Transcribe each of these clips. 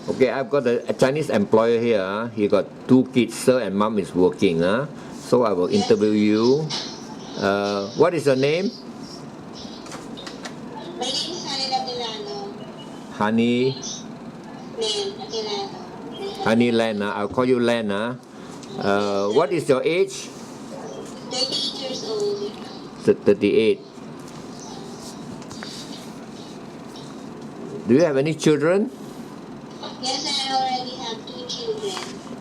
Okay, I've got a Chinese employer here. He got 2 kids, sir, and mom is working. So I will interview you. What is your name? My name is Atilano. Honey. Atilano. Honey Len. I'll call you Len. What is your age? 38 years old. 38. Do you have any children? Yes, I already have 2 children.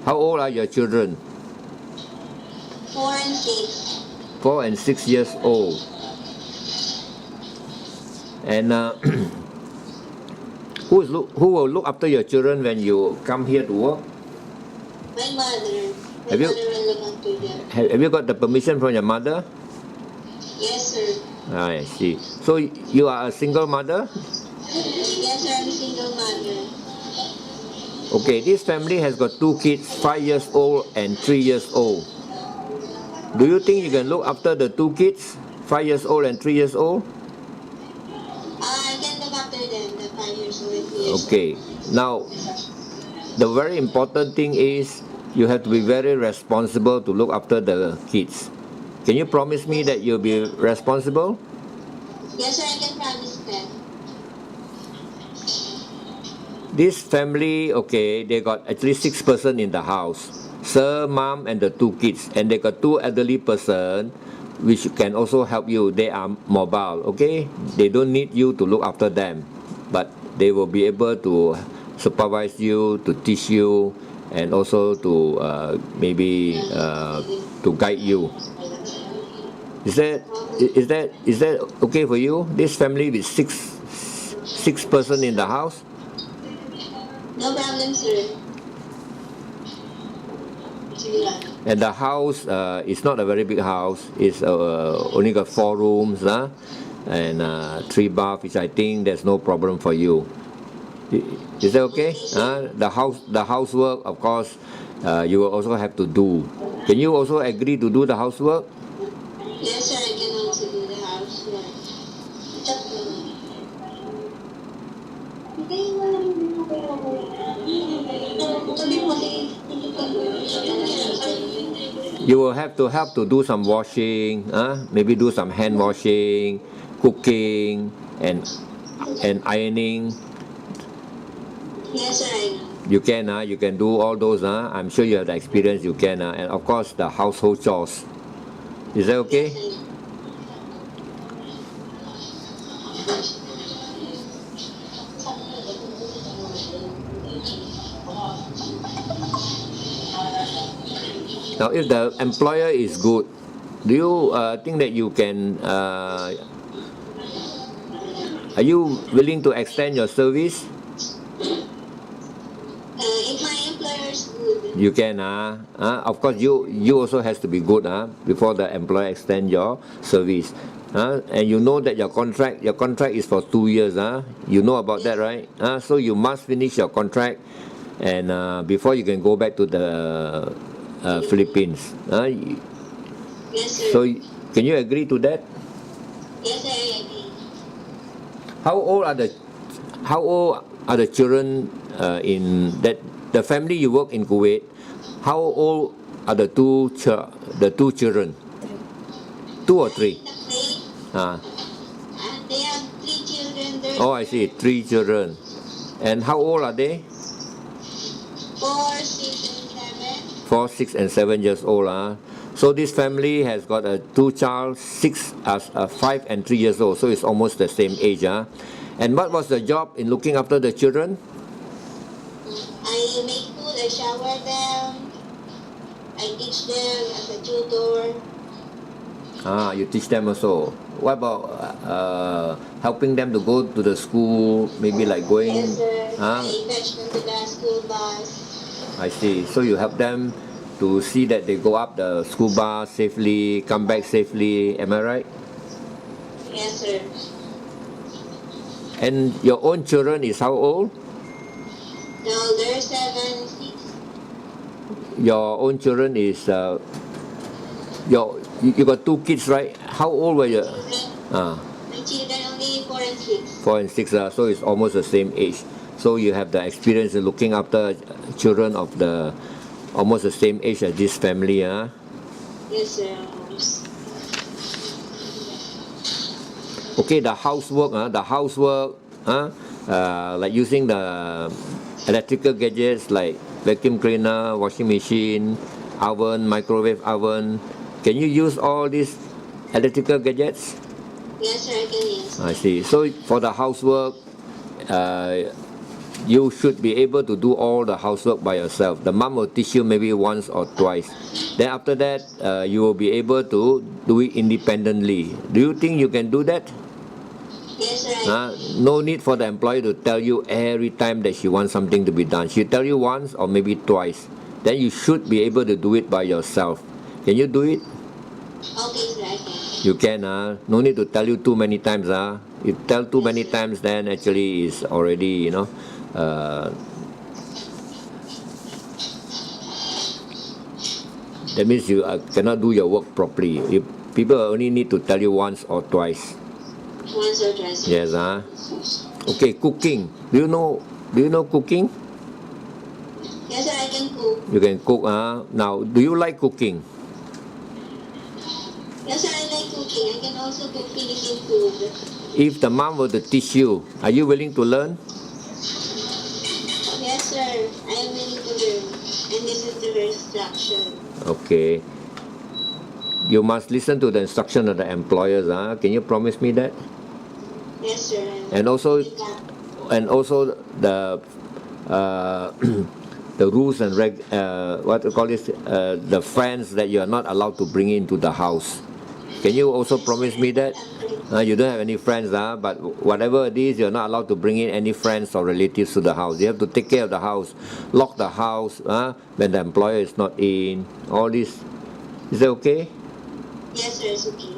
How old are your children? 4 and 6. 4 and 6 years old. And who will look after your children when you come here to work? My mother. Have you- Mother will look after them. Have you got the permission from your mother? Yes, sir. I see. So you are a single mother? Yes, sir. I'm a single mother. Okay, this family has got 2 kids, 5 years old and 3 years old. Do you think you can look after the 2 kids, 5 years old and 3 years old? I can look after them, the 5 years old and 3 years old. Okay, now the very important thing is you have to be very responsible to look after the kids. Can you promise me that you'll be responsible? Yes, sir. I can promise that. This family, okay, they got at least 6 person in the house. Sir, mom, and the 2 kids. And they got 2 elderly person, which can also help you. They are mobile, okay? They don't need you to look after them. But they will be able to supervise you, to teach you, and also to maybe to guide you. Is that okay for you? This family with six person in the house? No problem, sir. And the house is not a very big house. It's only got 4 rooms and 3 baths, which I think there's no problem for you. Is that okay? The housework, of course, you will also have to do. Can you also agree to do the housework? Yes, sir. I can also do the housework. You will have to help to do some washing, maybe do some hand washing, cooking, and ironing. Yes, sir. You can do all those. I'm sure you have the experience. You can, and of course the household chores. Is that okay? Now, if the employer is good, do you think that you can? Are you willing to extend your service? If my employer is good. You can. Of course, you also has to be good before the employer extend your service. And you know that your contract is for 2 years. You know about that, right? So you must finish your contract, and before you can go back to the Philippines. Yes, sir. So can you agree to that? Yes, I agree. How old are the children in that the family you work in Kuwait? How old are the two children? 2 or 3? They have 3 children. Oh, I see, 3 children. And how old are they? 4, 6, and 7. 4, 6, and 7 years old. So this family has got 2 child, 5 and 3 years old. So it's almost the same age. And what was the job in looking after the children? I make food, I shower them, I teach them as a tutor. You teach them also. What about helping them to go to the school? Maybe like going. Yes, sir. I fetch them to the school bus. I see. So you help them to see that they go up the school bus safely, come back safely. Am I right? Yes, sir. And your own children is how old? No, they're 7, 6. Your own children is you got 2 kids, right? How old were you? My children only 4 and 6. 4 and 6, so it's almost the same age. So you have the experience in looking after children of the almost the same age as this family, huh? Yes, sir. Okay, the housework, like using the electrical gadgets like vacuum cleaner, washing machine, oven, microwave oven. Can you use all these electrical gadgets? Yes, sir, I can use. I see. So for the housework, you should be able to do all the housework by yourself. The mom will teach you maybe once or twice. Then after that, you will be able to do it independently. Do you think you can do that? Yes, sir. No need for the employer to tell you every time that she wants something to be done. She'll tell you once or maybe twice. Then you should be able to do it by yourself. Can you do it? Okay, sir, I can. You can. No need to tell you too many times. You tell too many times, then actually is already, that means you cannot do your work properly. People only need to tell you once or twice. Once or twice. Yes, Okay, cooking. Do you know cooking? Yes, sir, I can cook. You can cook, Now, do you like cooking? Yes, sir, I like cooking. I can also cook Philippine food. If the mom were to teach you, are you willing to learn? Yes, sir, I am willing to learn. And listen to her instruction. Okay. You must listen to the instruction of the employers, Can you promise me that? Yes, sir. And also the the rules and the friends that you are not allowed to bring into the house. Can you also promise me that? You don't have any friends, but whatever it is, you're not allowed to bring in any friends or relatives to the house. You have to take care of the house, lock the house when the employer is not in. All this. Is that okay? Yes, sir, it's okay.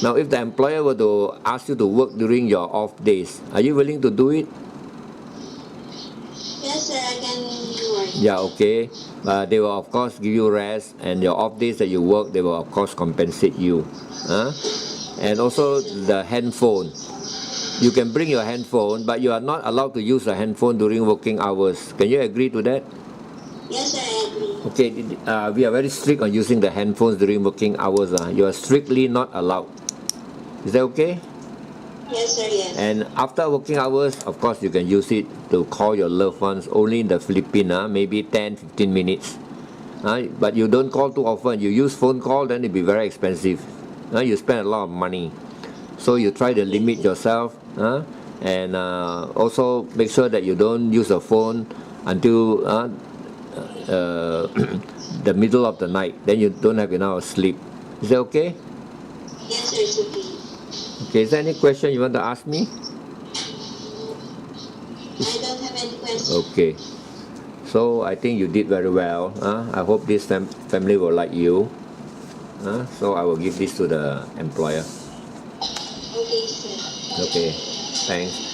Now, if the employer were to ask you to work during your off days, are you willing to do it? Yes, sir, I can work. Yeah, okay. They will, of course, give you rest, and your off days that you work, they will, of course, compensate you. And also the handphone. You can bring your handphone, but you are not allowed to use the handphone during working hours. Can you agree to that? Yes, sir, I agree. Okay, we are very strict on using the handphones during working hours. You are strictly not allowed. Is that okay? Yes, sir, yes. And after working hours, of course, you can use it to call your loved ones only in the Philippines, maybe 10-15 minutes. But you don't call too often. You use phone call, then it'll be very expensive. You spend a lot of money. So you try to limit yourself, and also make sure that you don't use a phone until the middle of the night. Then you don't have enough sleep. Is that okay? Yes, sir, it's okay. Okay, is there any question you want to ask me? I don't have any questions. Okay. So I think you did very well. I hope this family will like you. So I will give this to the employer. Okay, sir. Okay, thanks.